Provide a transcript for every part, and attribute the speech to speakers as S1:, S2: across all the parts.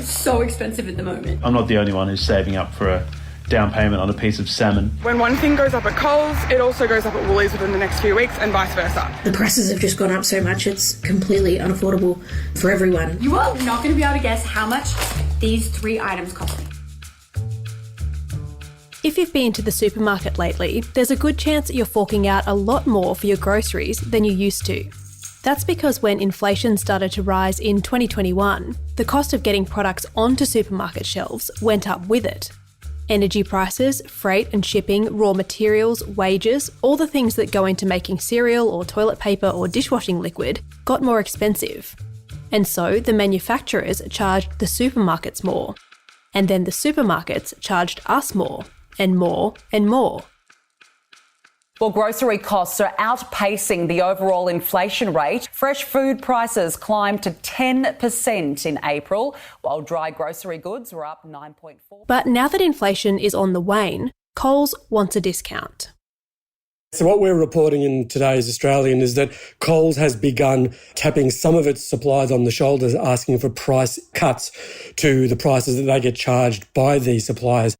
S1: It's so expensive at the moment.
S2: I'm not the only one who's saving up for a down payment on a piece of salmon.
S3: When one thing goes up at Coles, it also goes up at Woolies within the next few weeks and vice versa.
S4: The prices have just gone up so much, it's completely unaffordable for everyone.
S1: You are not going to be able to guess how much these 3 items cost me.
S5: If you've been to the supermarket lately, there's a good chance you're forking out a lot more for your groceries than you used to. That's because when inflation started to rise in 2021, the cost of getting products onto supermarket shelves went up with it. Energy prices, freight and shipping, raw materials, wages, all the things that go into making cereal or toilet paper or dishwashing liquid got more expensive. And so the manufacturers charged the supermarkets more. And then the supermarkets charged us more, and more, and more.
S6: Well, grocery costs are outpacing the overall inflation rate. Fresh food prices climbed to 10% in April, while dry grocery goods were up 9.4%.
S5: But now that inflation is on the wane, Coles wants a discount.
S7: So what we're reporting in today's Australian is that Coles has begun tapping some of its suppliers on the shoulders, asking for price cuts to the prices that they get charged by these suppliers.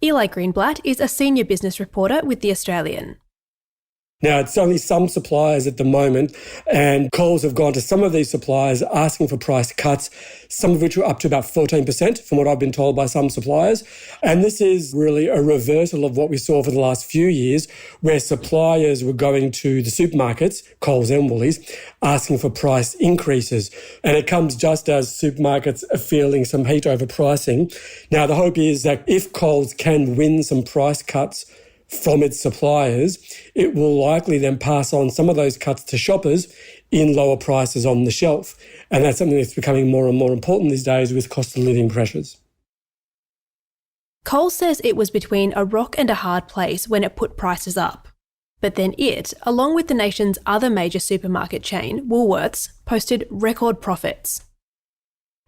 S5: Eli Greenblat is a senior business reporter with The Australian.
S7: Now, it's only some suppliers at the moment, and Coles have gone to some of these suppliers asking for price cuts, some of which were up to about 14%, from what I've been told by some suppliers. And this is really a reversal of what we saw for the last few years, where suppliers were going to the supermarkets, Coles and Woolies, asking for price increases. And it comes just as supermarkets are feeling some heat over pricing. Now, the hope is that if Coles can win some price cuts from its suppliers, it will likely then pass on some of those cuts to shoppers in lower prices on the shelf. And that's something that's becoming more and more important these days with cost of living pressures.
S5: Coles says it was between a rock and a hard place when it put prices up. But then it, along with the nation's other major supermarket chain, Woolworths, posted record profits.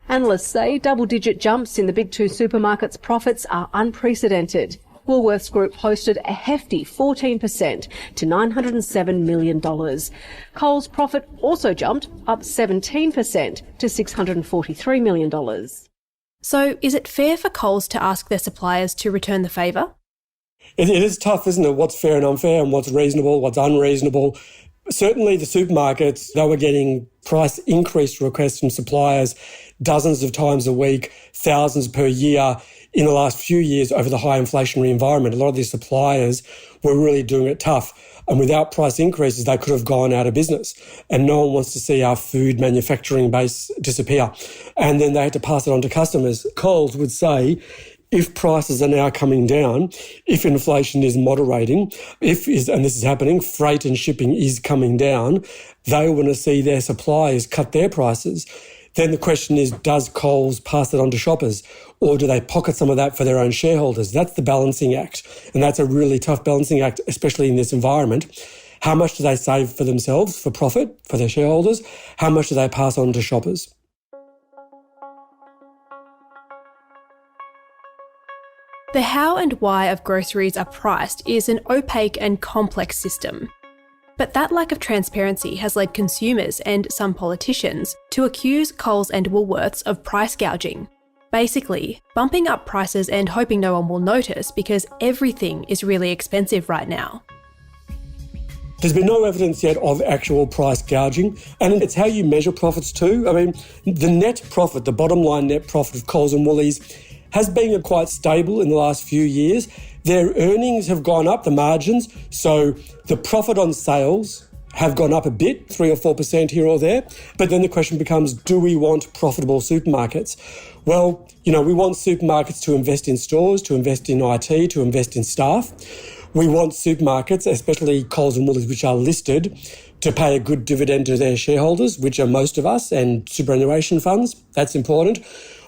S8: Analysts say double-digit jumps in the big 2 supermarkets' profits are unprecedented. Woolworths Group posted a hefty 14% to $907 million. Coles' profit also jumped up 17% to $643 million.
S5: So is it fair for Coles to ask their suppliers to return the favour?
S7: It is tough, isn't it? What's fair and unfair and what's reasonable, what's unreasonable. Certainly the supermarkets, they were getting price increase requests from suppliers dozens of times a week, thousands per year in the last few years over the high inflationary environment. A lot of these suppliers were really doing it tough. And without price increases, they could have gone out of business. And no one wants to see our food manufacturing base disappear. And then they had to pass it on to customers. Coles would say, if prices are now coming down, if inflation is moderating, and this is happening, freight and shipping is coming down, they want to see their suppliers cut their prices. Then the question is, does Coles pass it on to shoppers, or do they pocket some of that for their own shareholders? That's the balancing act, and that's a really tough balancing act, especially in this environment. How much do they save for themselves, for profit, for their shareholders? How much do they pass on to shoppers?
S5: The how and why of groceries are priced is an opaque and complex system. But that lack of transparency has led consumers and some politicians to accuse Coles and Woolworths of price gouging. Basically, bumping up prices and hoping no one will notice because everything is really expensive right now.
S7: There's been no evidence yet of actual price gouging, and it's how you measure profits too. I mean, the net profit, the bottom line net profit of Coles and Woolies has been quite stable in the last few years. Their earnings have gone up, the margins, so the profit on sales have gone up a bit, 3 or 4% here or there. But then the question becomes, do we want profitable supermarkets? Well, we want supermarkets to invest in stores, to invest in IT, to invest in staff. We want supermarkets, especially Coles and Woolies, which are listed, to pay a good dividend to their shareholders, which are most of us, and superannuation funds. That's important.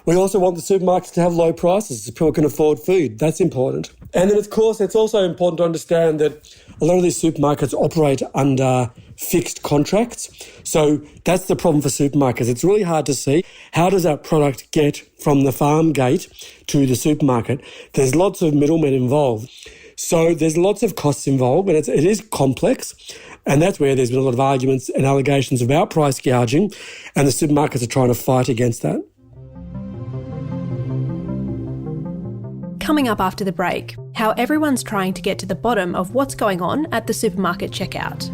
S7: We also want the supermarkets to have low prices so people can afford food. That's important. And then, of course, it's also important to understand that a lot of these supermarkets operate under fixed contracts. So that's the problem for supermarkets. It's really hard to see how does that product get from the farm gate to the supermarket. There's lots of middlemen involved. So there's lots of costs involved, and it is complex. And that's where there's been a lot of arguments and allegations about price gouging, and the supermarkets are trying to fight against that.
S5: Coming up after the break, how everyone's trying to get to the bottom of what's going on at the supermarket checkout.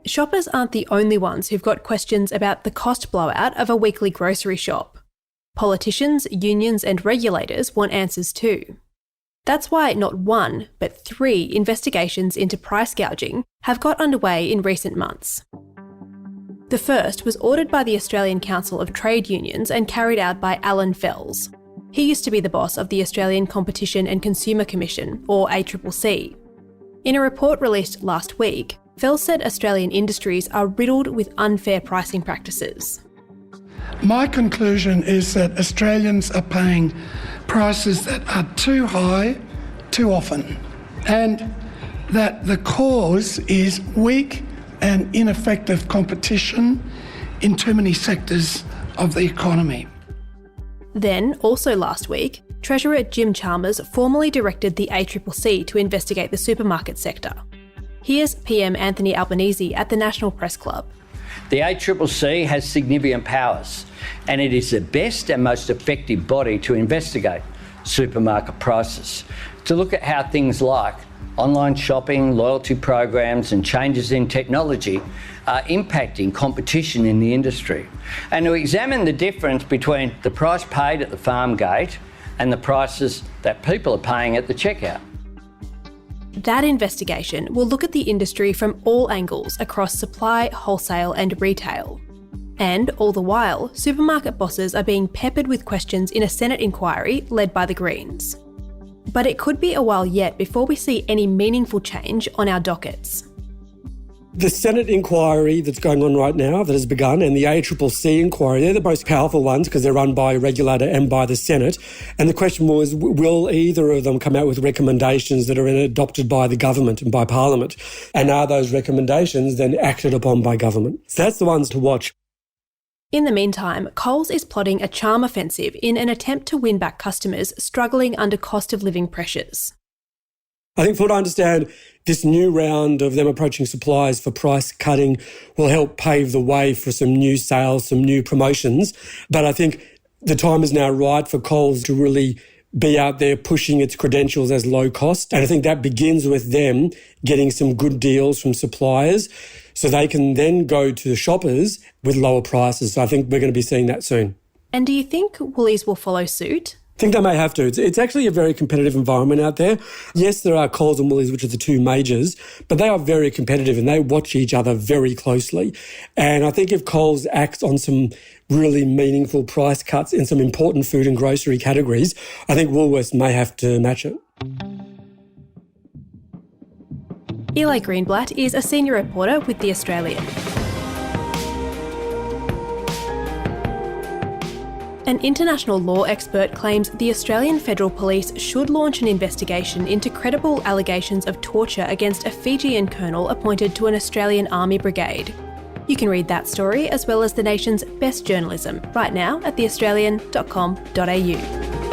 S5: Shoppers aren't the only ones who've got questions about the cost blowout of a weekly grocery shop. Politicians, unions and regulators want answers too. That's why not one, but 3 investigations into price gouging have got underway in recent months. The first was ordered by the Australian Council of Trade Unions and carried out by Alan Fells. He used to be the boss of the Australian Competition and Consumer Commission, or ACCC. In a report released last week, Fells said Australian industries are riddled with unfair pricing practices.
S9: My conclusion is that Australians are paying prices that are too high too often, and that the cause is weak and ineffective competition in too many sectors of the economy.
S5: Then, also last week, Treasurer Jim Chalmers formally directed the ACCC to investigate the supermarket sector. Here's PM Anthony Albanese at the National Press Club.
S10: The ACCC has significant powers, and it is the best and most effective body to investigate supermarket prices, to look at how things like online shopping, loyalty programs and changes in technology are impacting competition in the industry, and to examine the difference between the price paid at the farm gate and the prices that people are paying at the checkout.
S5: That investigation will look at the industry from all angles across supply, wholesale and retail. And all the while, supermarket bosses are being peppered with questions in a Senate inquiry led by the Greens. But it could be a while yet before we see any meaningful change on our dockets.
S7: The Senate inquiry that's going on right now, that has begun, and the ACCC inquiry, they're the most powerful ones because they're run by a regulator and by the Senate. And the question was, will either of them come out with recommendations that are adopted by the government and by Parliament? And are those recommendations then acted upon by government? So that's the ones to watch.
S5: In the meantime, Coles is plotting a charm offensive in an attempt to win back customers struggling under cost of living pressures.
S7: I think, from what I understand, this new round of them approaching suppliers for price cutting will help pave the way for some new sales, some new promotions. But I think the time is now right for Coles to really be out there pushing its credentials as low cost. And I think that begins with them getting some good deals from suppliers so they can then go to the shoppers with lower prices. So I think we're going to be seeing that soon.
S5: And do you think Woolies will follow suit?
S7: I think they may have to. It's actually a very competitive environment out there. Yes, there are Coles and Woolies, which are the 2 majors, but they are very competitive and they watch each other very closely. And I think if Coles acts on some really meaningful price cuts in some important food and grocery categories, I think Woolworths may have to match it.
S5: Eli Greenblat is a senior reporter with The Australian. An international law expert claims the Australian Federal Police should launch an investigation into credible allegations of torture against a Fijian colonel appointed to an Australian Army brigade. You can read that story as well as the nation's best journalism right now at theaustralian.com.au.